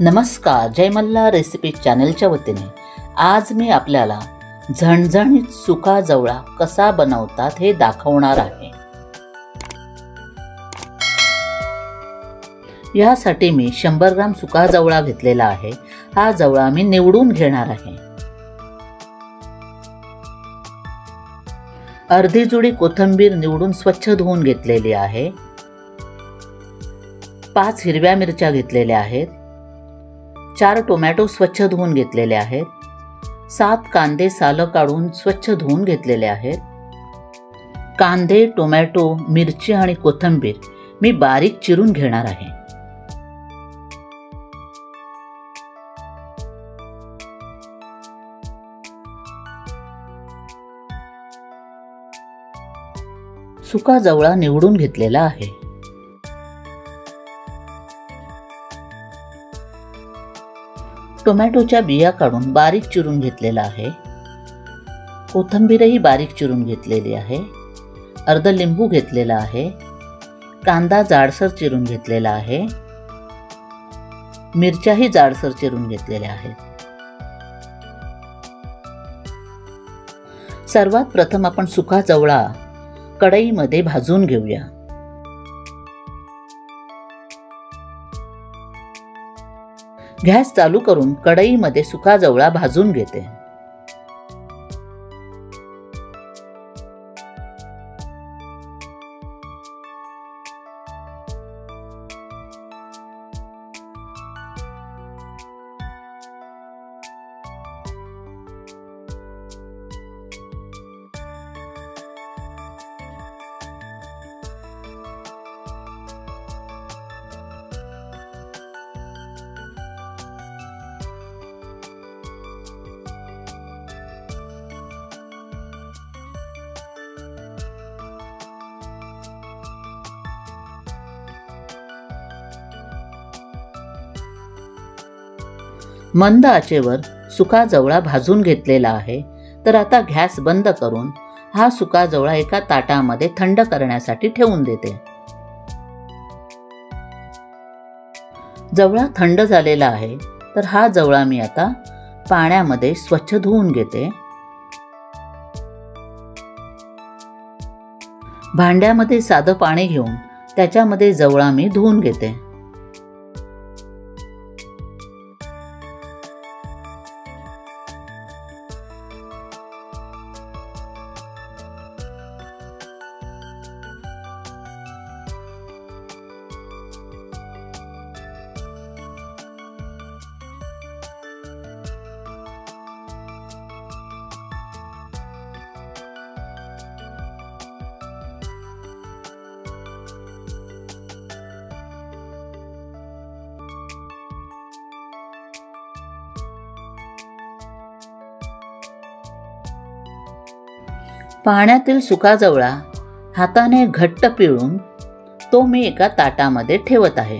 नमस्कार, जय मल्हार रेसिपी चॅनलच्या वतीने आज मी आपल्याला झणझणीत सुका जवळा कसा बनवतात हे दाखवणार आहे। यासाठी मी 100 ग्राम सुका जवळा घेतलेला आहे। हा जवळा मी निवडून घेणार आहे। अर्धी जुडी कोथिंबीर निवडून स्वच्छ धुवून घेतलेली आहे। 5 हिरव्या मिरच्या घेतलेल्या आहेत। 4 टोमॅटो स्वच्छ धुवून घेतलेले आहेत। 7 कांदे सालं काढून स्वच्छ धुवून घेतलेले आहेत। कांदे, टोमॅटो, मिरची आणि कोथिंबीर मी बारीक चिरून घेणार आहे। सुका जवळा निवडून घेतलेला आहे। टोमॅटोच्या बिया काढून बारीक चिरून घेतलेला आहे। कोथिंबीरही बारीक चिरून घेतलेली आहे। अर्ध लिंबू घेतलेला आहे। कांदा जाडसर चिरून घेतलेला आहे। मिरच्याही जाडसर चिरून घेतलेल्या आहेत। सर्वात प्रथम आपण सुका जवळा कढईमध्ये भाजून घेऊया। गॅस चालू करून कढईमध्ये सुका जवळा भाजून घेते। मंद आचेवर सुका जवळा भाजून घेतलेला आहे। तर आता गॅस बंद करून हा सुका जवळा एका ताटामध्ये थंड करण्यासाठी ठेवून देते। जवळा थंड झालेला आहे, तर हा जवळा मी आता पाण्यामध्ये स्वच्छ धुवून घेते। भांड्यामध्ये साधं पाणी घेऊन त्याच्यामध्ये जवळा मी धुवून घेते। पाण्यातील सुका जवळा हाताने घट्ट पिळून तो मी एका ताटामध्ये ठेवत आहे।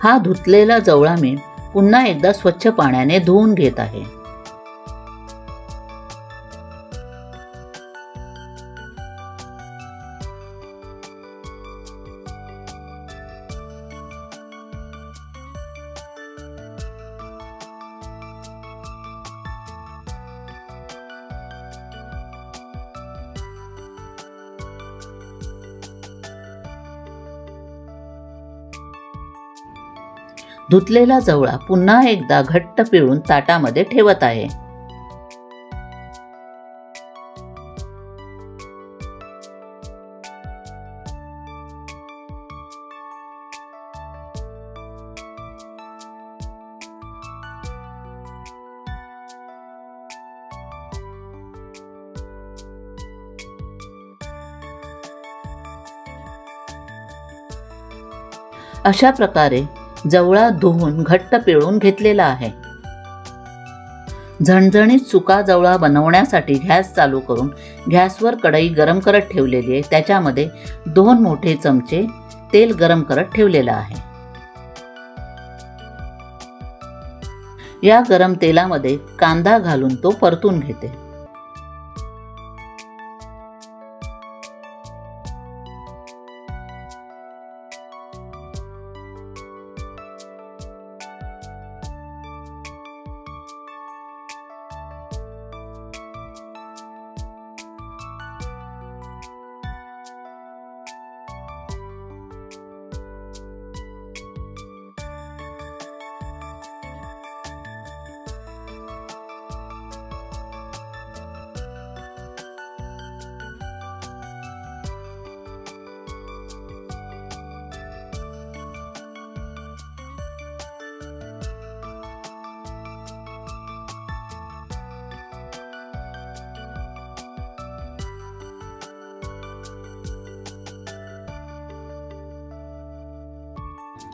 हा धुतलेला जवळा मी पुन्हा एकदा स्वच्छ पाण्याने धुवून घेत आहे। धुतलेला जवळा पुन्हा एकदा घट्ट पिळून ताटामध्ये ठेवत आहे। अशा प्रकारे जवळा धुवून घट्ट पिळून घेतलेला आहे। झणझणीत सुका जवळा बनवण्यासाठी गॅस चालू करून गॅसवर कढई गरम करत ठेवलेली आहे। त्याच्यामध्ये 2 मोठे चमचे तेल गरम करत ठेवलेलं आहे। या गरम तेलामध्ये कांदा घालून तो परतून घेते.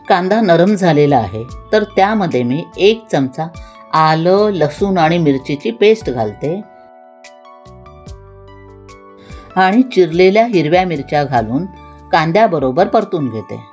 कांदा नरम झालेला आहे तर त्यामध्ये मी 1 चमचा आलं, लसूण आणि मिरचीची पेस्ट घालते आणि चिरलेल्या हिरव्या मिरच्या घालून कांद्याबरोबर परतून घेते.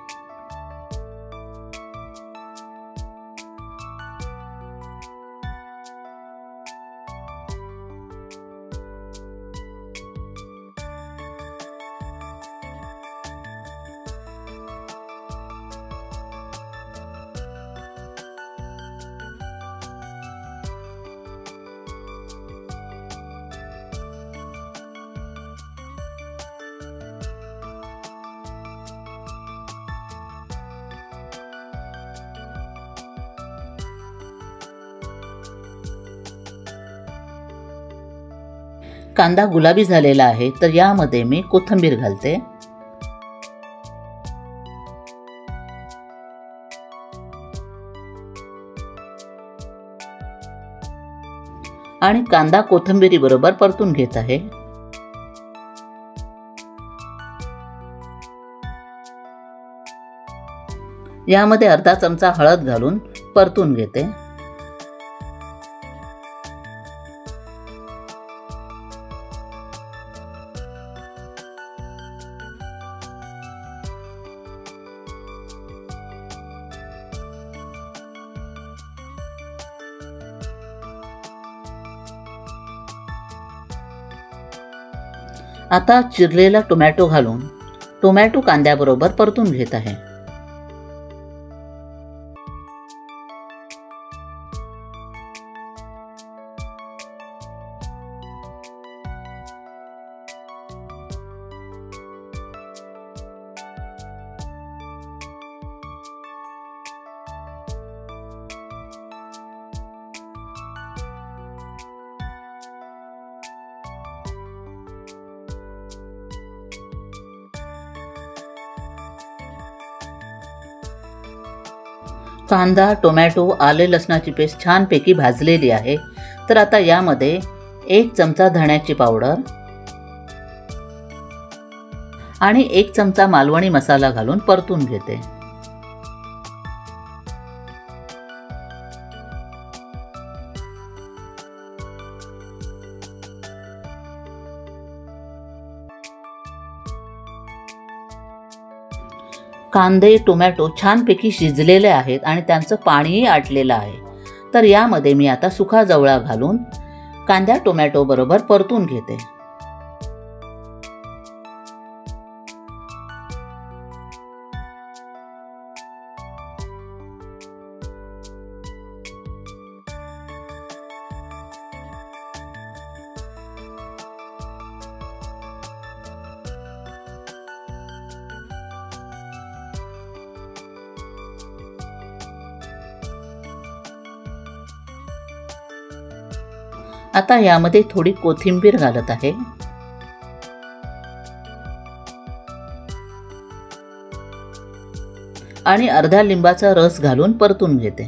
कांदा गुलाबी झालेला आहे तर यामध्ये मी कोथिंबीर घालते आणि कांदा कोथिंबीरी बरोबर परतून घेत आहे. यामध्ये अर्धा चमचा हळद घालून परतून घेते. आता चिरलेला टोमॅटो घालून टोमॅटो कांद्याबरोबर परतून घेत आहे. कांदा, टोमॅटो, आले लसणाची पेस्ट छानपैकी भाजलेली आहे. तर आता यामध्ये 1 चमचा धण्याची पावडर आणि 1 चमचा मालवणी मसाला घालून परतून घेते. कांदे, टोमॅटो छानपैकी शिजलेले आहेत आणि त्यांचं पाणीही आटलेलं आहे. तर यामध्ये मी आता सुका जवळा घालून कांदा टोमॅटो बरोबर परतून घेते. आता यामध्ये थोडी कोथिंबीर घालत आहे. आणि अर्धा लिंबाचा रस घालून परतून घेते.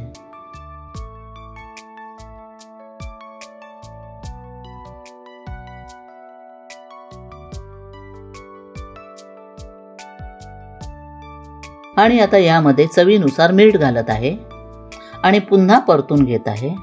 आणि आता यामध्ये चवीनुसार मीठ घालत आहे आणि पुन्हा परतून घेत आहे.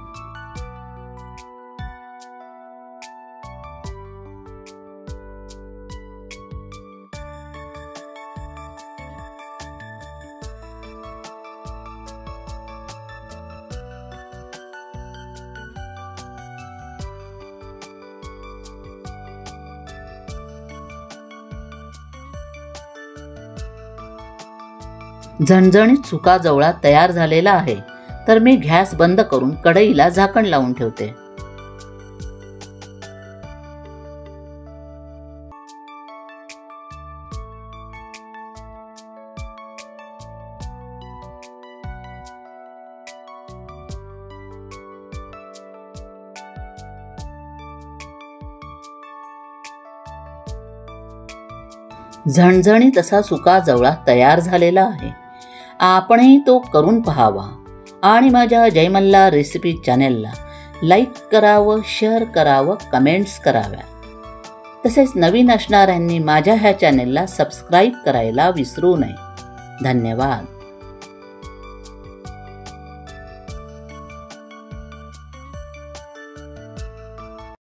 झणझणीत सुका जवळा तयार झालेला आहे. तर मी गॅस बंद करून कढईला झाकण लावून ठेवते. झणझणीत असा सुका जवळा तयार झालेला आहे. आपणही तो करून पहावा आणि माझ्या जय मल्हार रेसिपी चॅनेलला लाईक करावं, शेअर करावं, कमेंट्स कराव्या. तसेच नवीन असणाऱ्यांनी माझ्या ह्या चॅनेलला सबस्क्राईब करायला विसरू नये. धन्यवाद.